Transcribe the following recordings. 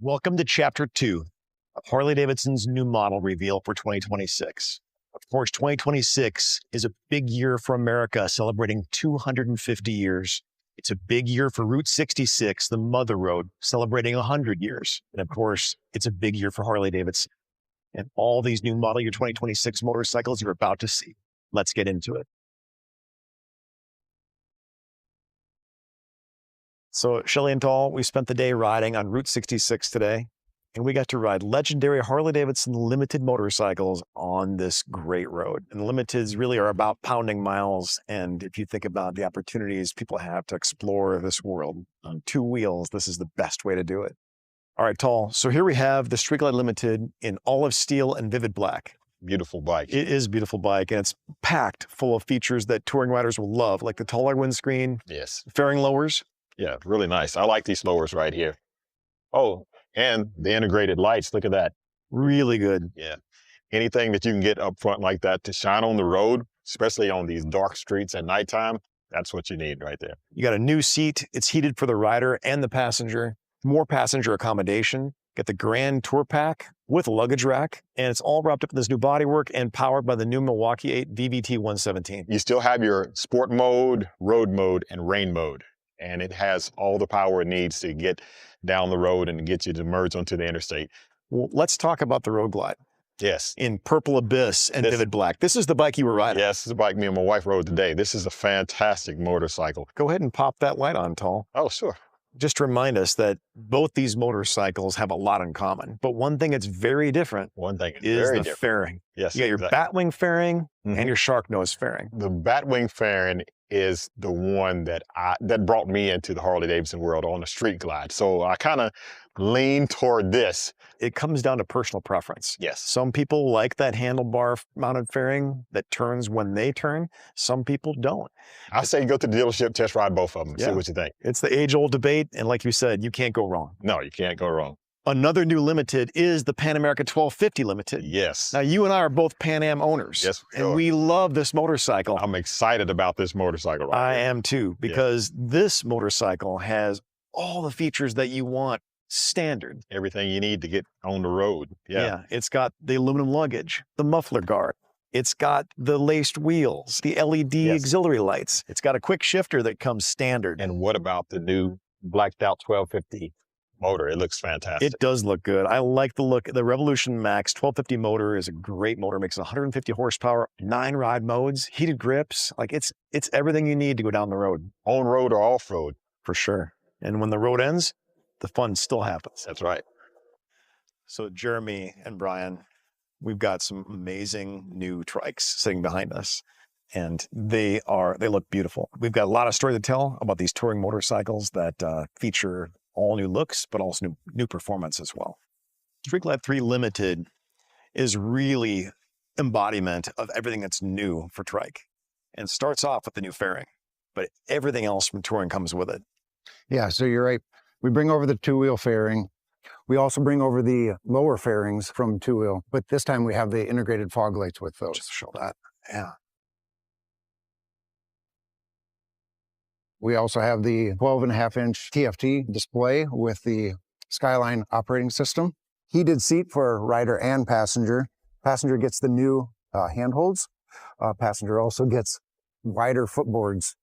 Welcome to Chapter 2 of Harley-Davidson's new model reveal for 2026. Of course, 2026 is a big year for America, celebrating 250 years. It's a big year for Route 66, the Mother Road, celebrating 100 years. And of course, it's a big year for Harley-Davidson. And all these new model year 2026 motorcycles you're about to see. Let's get into it. So Shelley and Tall, we spent the day riding on Route 66 today, and we got to ride legendary Harley-Davidson Limited motorcycles on this great road. And the Limiteds really are about pounding miles. And if you think about the opportunities people have to explore this world on two wheels, this is the best way to do it. All right, Tall. So here we have the Streetglide Limited in olive steel and vivid black. Beautiful bike. It is a beautiful bike, and it's packed full of features that touring riders will love, like the taller windscreen, Yes. fairing lowers. Yeah, really nice. I like these lowers right here. Oh, and the integrated lights. Look at that. Really good. Yeah. Anything that you can get up front like that to shine on the road, especially on these dark streets at nighttime, that's what you need right there. You got a new seat. It's heated for the rider and the passenger. More passenger accommodation. Get the Grand Tour Pack with a luggage rack. And it's all wrapped up in this new bodywork and powered by the new Milwaukee-Eight VVT 117. You still have your sport mode, road mode, and rain mode. And it has all the power it needs to get down the road and get you to merge onto the interstate. Well, let's talk about the Road Glide Yes. in purple abyss and vivid black. This is the bike you were riding. Yes, this is a bike me and my wife rode today. This is a fantastic motorcycle. Go ahead and pop that light on, Tall. Oh, sure. Just to remind us that both these motorcycles have a lot in common. But one thing that's very different One thing is very the different. fairing. Yes, You got your exactly. Batwing fairing Mhm. and your Shark Nose fairing. The Batwing fairing is the one that brought me into the Harley-Davidson world on the street glide. So I kind of lean toward this. It comes down to personal preference. Yes. Some people like that handlebar mounted fairing that turns when they turn. Some people don't. I say go to the dealership, test ride both of them, Yeah. see what you think. It's the age-old debate, and like you said, you can't go wrong. No, you can't go wrong. Another new Limited is the Pan America 1250 Limited. Yes. Now, you and I are both Pan Am owners. Yes, we and are. we love this motorcycle. I'm excited about this motorcycle right I here. am too, because this motorcycle has all the features that you want standard. Everything you need to get on the road. Yeah. It's got the aluminum luggage, the muffler guard. It's got the laced wheels, the LED Yes. auxiliary lights. It's got a quick shifter that comes standard. And what about the new blacked out 1250 motor? It looks fantastic. It does look good. I like the look. The Revolution Max 1250 motor is a great motor. Makes 150 horsepower, 9 ride modes, heated grips. Like it's everything you need to go down the road. On road or off road. For sure. And when the road ends, the fun still happens. That's right. So Jeremy and Brian, we've got some amazing new trikes sitting behind us, and they look beautiful. We've got a lot of story to tell about these touring motorcycles that feature all new looks, but also new performance as well. Streetglide 3 Limited is really embodiment of everything that's new for trike, and starts off with the new fairing, but everything else from touring comes with it. Yeah, so you're right. We bring over the two-wheel fairing. We also bring over the lower fairings from two-wheel, but this time we have the integrated fog lights with those. Just show that. Yeah. We also have the 12.5-inch TFT display with the Skyline operating system. Heated seat for rider and passenger. Passenger gets the new handholds. Passenger also gets wider footboards.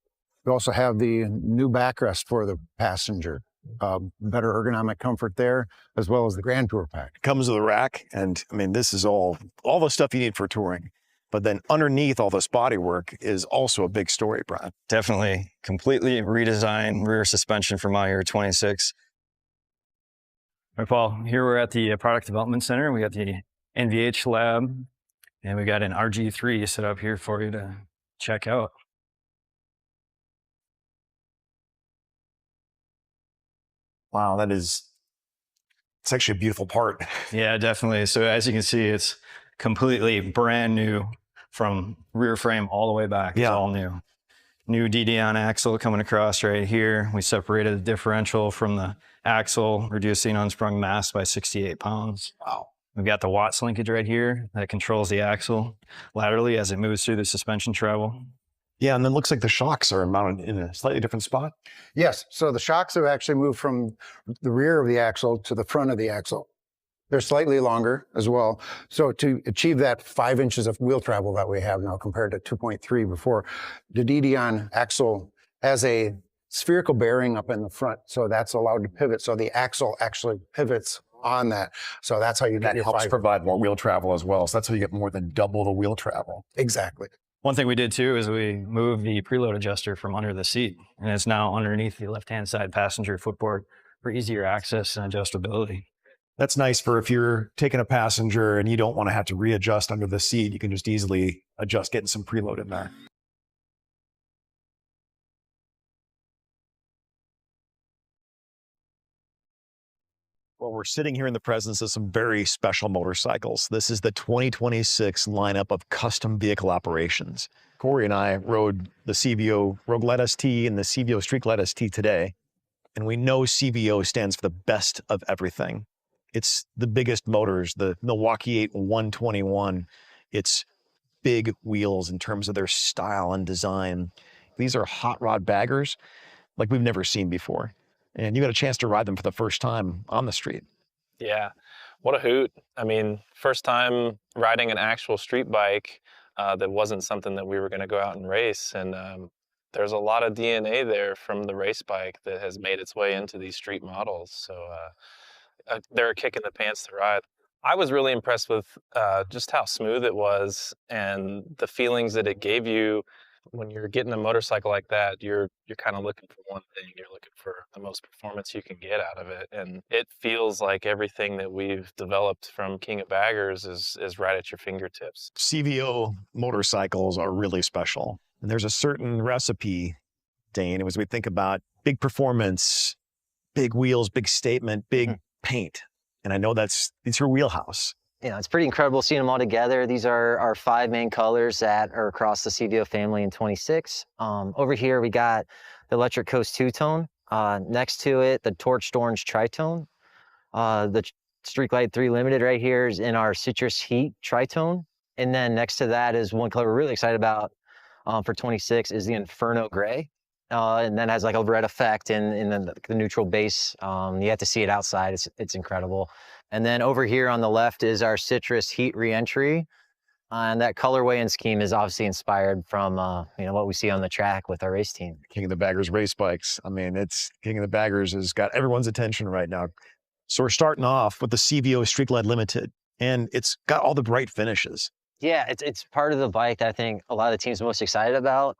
We also have the new backrest for the passenger. Better ergonomic comfort there, as well as the Grand Tour Pack. Comes with a rack, and I mean, this is all the stuff you need for touring. But then underneath all this bodywork is also a big story, Brian. Definitely completely redesigned rear suspension for my year 26. All right, Paul, here we're at the product development center. We got the NVH lab, and we got an RG3 set up here for you to check out. Wow, it's actually a beautiful part. Yeah, definitely. So as you can see, it's completely brand new from rear frame all the way back. Yeah. It's all new. New DD-on axle coming across right here. We separated the differential from the axle, reducing unsprung mass by 68 pounds. Wow. We've got the Watts linkage right here that controls the axle laterally as it moves through the suspension travel. Yeah, and then it looks like the shocks are mounted in a slightly different spot. Yes, so the shocks have actually moved from the rear of the axle to the front of the axle. They're slightly longer as well. So to achieve that 5 inches of wheel travel that we have now compared to 2.3 before, the DDon axle has a spherical bearing up in the front. So that's allowed to pivot. So the axle actually pivots on that. So that's how you get That your helps 5. provide more wheel travel as well. So that's how you get more than double the wheel travel. Exactly. One thing we did too is we moved the preload adjuster from under the seat, and it's now underneath the left-hand side passenger footboard for easier access and adjustability. That's nice for if you're taking a passenger and you don't want to have to readjust under the seat, you can just easily adjust getting some preload in there. Well, we're sitting here in the presence of some very special motorcycles. This is the 2026 lineup of custom vehicle operations. Corey and I rode the CVO Rogue Glide ST and the CVO Street Glide ST today, and we know CVO stands for the best of everything. It's the biggest motors, the Milwaukee-Eight 121. It's big wheels in terms of their style and design. These are hot rod baggers like we've never seen before. And you got a chance to ride them for the first time on the street. Yeah, what a hoot. I mean, first time riding an actual street bike that wasn't something that we were going to go out and race. And there's a lot of DNA there from the race bike that has made its way into these street models. So they're a kick in the pants to ride. I was really impressed with just how smooth it was and the feelings that it gave you. When you're getting a motorcycle like that, you're kind of looking for one thing. You're looking for the most performance you can get out of it. And it feels like everything that we've developed from King of Baggers is right at your fingertips. CVO motorcycles are really special. And there's a certain recipe, Dane, as we think about big performance, big wheels, big statement, big paint. And I know it's your wheelhouse. You know, it's pretty incredible seeing them all together. These are our 5 main colors that are across the CVO family in 26. Over here, we got the Electric Coast two-tone. Next to it, the Torched Orange Tritone. The Street Glide 3 Limited right here is in our Citrus Heat Tritone. And then next to that is one color we're really excited about for 26 is the Inferno Gray. And then has like a red effect in the neutral base. You have to see it outside. It's incredible. And then over here on the left is our Citrus Heat Reentry. And that colorway and scheme is obviously inspired from what we see on the track with our race team. King of the Baggers race bikes. I mean, it's King of the Baggers has got everyone's attention right now. So we're starting off with the CVO Street Glide Limited, and it's got all the bright finishes. Yeah, it's part of the bike that I think a lot of the team's most excited about.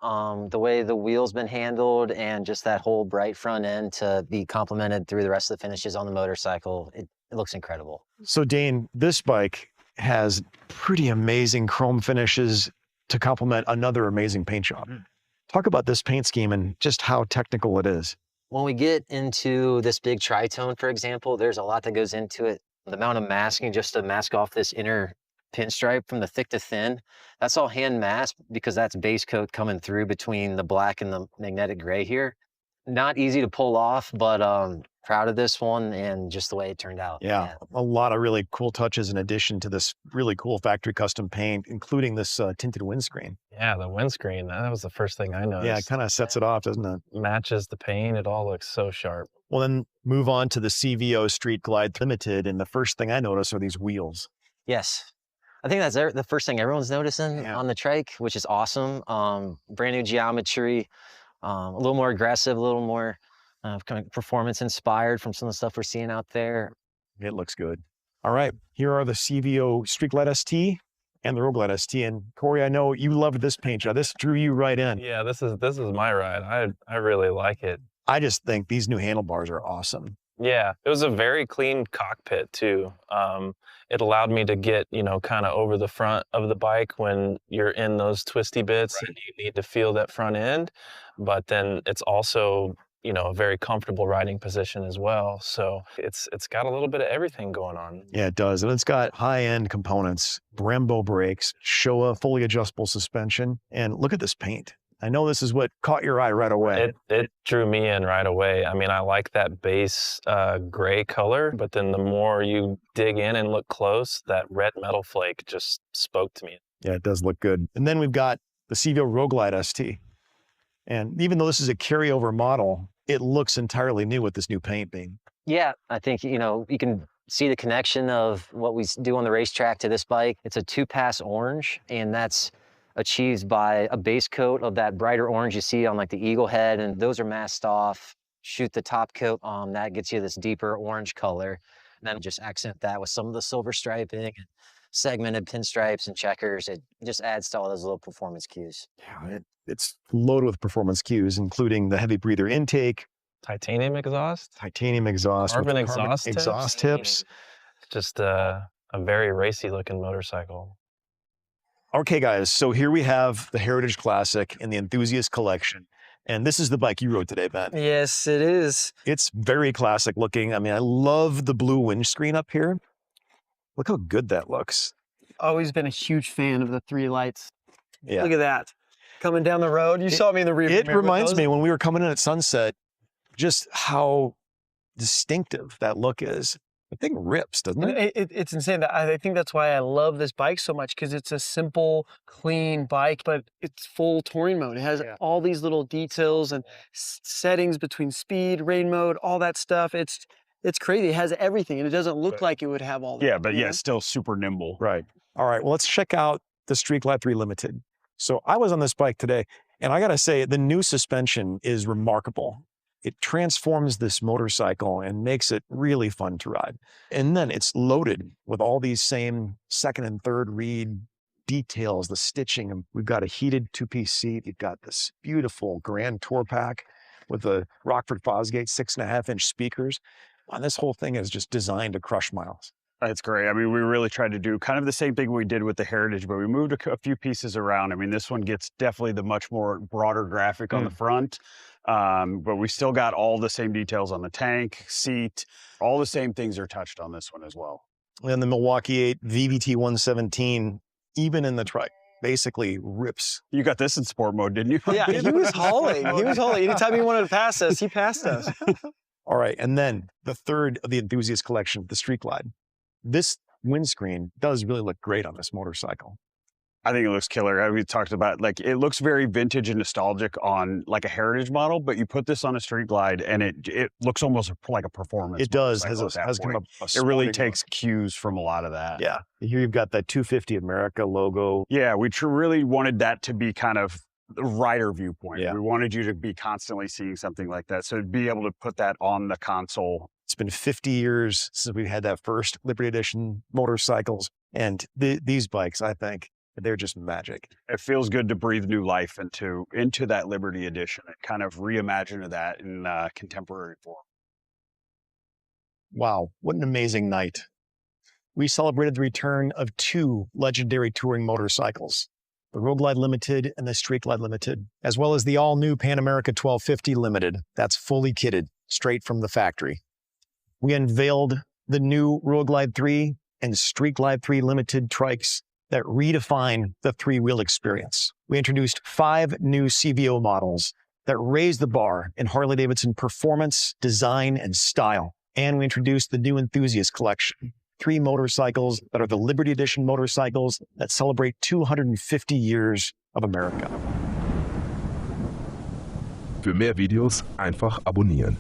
The way the wheel's been handled and just that whole bright front end to be complemented through the rest of the finishes on the motorcycle. It looks incredible. So Dane, this bike has pretty amazing chrome finishes to complement another amazing paint job. Talk about this paint scheme and just how technical it is. When we get into this big tritone, for example, there's a lot that goes into it. The amount of masking just to mask off this inner pinstripe from the thick to thin, that's all hand masked because that's base coat coming through between the black and the magnetic gray here. Not easy to pull off, but proud of this one and just the way it turned out. Yeah, a lot of really cool touches in addition to this really cool factory custom paint, including this tinted windscreen. Yeah, the windscreen, that was the first thing I noticed. Yeah, it kind of sets it off, doesn't it? Matches the paint, it all looks so sharp. Well, then move on to the CVO Street Glide Limited, and the first thing I notice are these wheels. Yes. I think that's the first thing everyone's noticing on the trike, which is awesome. Brand new geometry, a little more aggressive, a little more kind of performance inspired from some of the stuff we're seeing out there. It looks good. All right, here are the CVO Street Glide ST and the Rogue Glide ST. And Corey, I know you loved this paint job. This drew you right in. Yeah, this is my ride. I really like it. I just think these new handlebars are awesome. Yeah, it was a very clean cockpit too. It allowed me to get, kind of over the front of the bike when you're in those twisty bits and you need to feel that front end. But then it's also, a very comfortable riding position as well. So it's got a little bit of everything going on. Yeah, it does. And it's got high-end components, Brembo brakes, Showa fully adjustable suspension. And look at this paint. I know this is what caught your eye right away. It drew me in right away. I mean, I like that base gray color, but then the more you dig in and look close, that red metal flake just spoke to me. Yeah, it does look good. And then we've got the CVO Rogue Glide ST. And even though this is a carryover model, it looks entirely new with this new paint being. Yeah, I think, you know, you can see the connection of what we do on the racetrack to this bike. It's a 2-pass orange, and that's achieved by a base coat of that brighter orange you see on like the eagle head, and those are masked off. Shoot the top coat on, that gets you this deeper orange color. And then just accent that with some of the silver striping and segmented pinstripes and checkers. It just adds to all those little performance cues. Yeah, it's loaded with performance cues, incling the heavy breather intake, Titanium exhaust, carbon exhaust tips. Just a very racy looking motorcycle. Okay, guys, so here we have the Heritage Classic and the Enthusiast Collection. And this is the bike you rode today, Ben. Yes, it is. It's very classic looking. I mean, I love the blue windscreen up here. Look how good that looks. Always been a huge fan of the 3 lights. Yeah. Look at that. Coming down the road. You saw me in the rear. It reminds me when we were coming in at sunset, just how distinctive that look is. The thing rips, doesn't it? It's insane. I think that's why I love this bike so much, because it's a simple, clean bike, but it's full touring mode. It has all these little details and settings between speed, rain mode, all that stuff. It's crazy. It has everything, and it doesn't look like it would have all that. Yeah, but yeah, it's still super nimble. Right. All right, well, let's check out the Street Glide 3 Limited. So I was on this bike today, and I gotta say, the new suspension is remarkable. It transforms this motorcycle and makes it really fun to ride. And then it's loaded with all these same second and third reed details, the stitching. And we've got a heated 2-piece seat. You've got this beautiful Grand Tour Pack with the Rockford Fosgate 6.5-inch speakers. And this whole thing is just designed to crush miles. That's great. I mean, we really tried to do kind of the same thing we did with the Heritage, but we moved a few pieces around. I mean, this one gets definitely the much more broader graphic on the front, but we still got all the same details on the tank, seat, all the same things are touched on this one as well. And the Milwaukee-Eight VVT 117, even in the Trike, basically rips. You got this in sport mode, didn't you? Yeah, he was hauling. He was hauling. Anytime he wanted to pass us, he passed us. All right, and then the third of the Enthusiast Collection, the Street Glide. This windscreen does really look great on this motorcycle. I think it looks killer. We talked about, like, it looks very vintage and nostalgic on like a Heritage model, but you put this on a Street Glide and it looks almost like a performance. It does. It really takes cues from a lot of that. Yeah. Here you've got that 250 America logo. Yeah, we really wanted that to be kind of the rider viewpoint. Yeah. We wanted you to be constantly seeing something like that. So to be able to put that on the console. It's been 50 years since we've had that first Liberty Edition motorcycles. And these bikes, I think, they're just magic. It feels good to breathe new life into that Liberty Edition and kind of reimagine that in contemporary form. Wow, what an amazing night. We celebrated the return of 2 legendary touring motorcycles, the Road Glide Limited and the Street Glide Limited, as well as the all-new Pan America 1250 Limited. That's fully kitted, straight from the factory. We unveiled the new Road Glide 3 and Street Glide 3 Limited trikes that redefine the 3-wheel experience. We introduced 5 new CVO models that raised the bar in Harley-Davidson performance, design, and style. And we introduced the new Enthusiast Collection, 3 motorcycles that are the Liberty Edition motorcycles that celebrate 250 years of America. Für mehr Videos einfach abonnieren.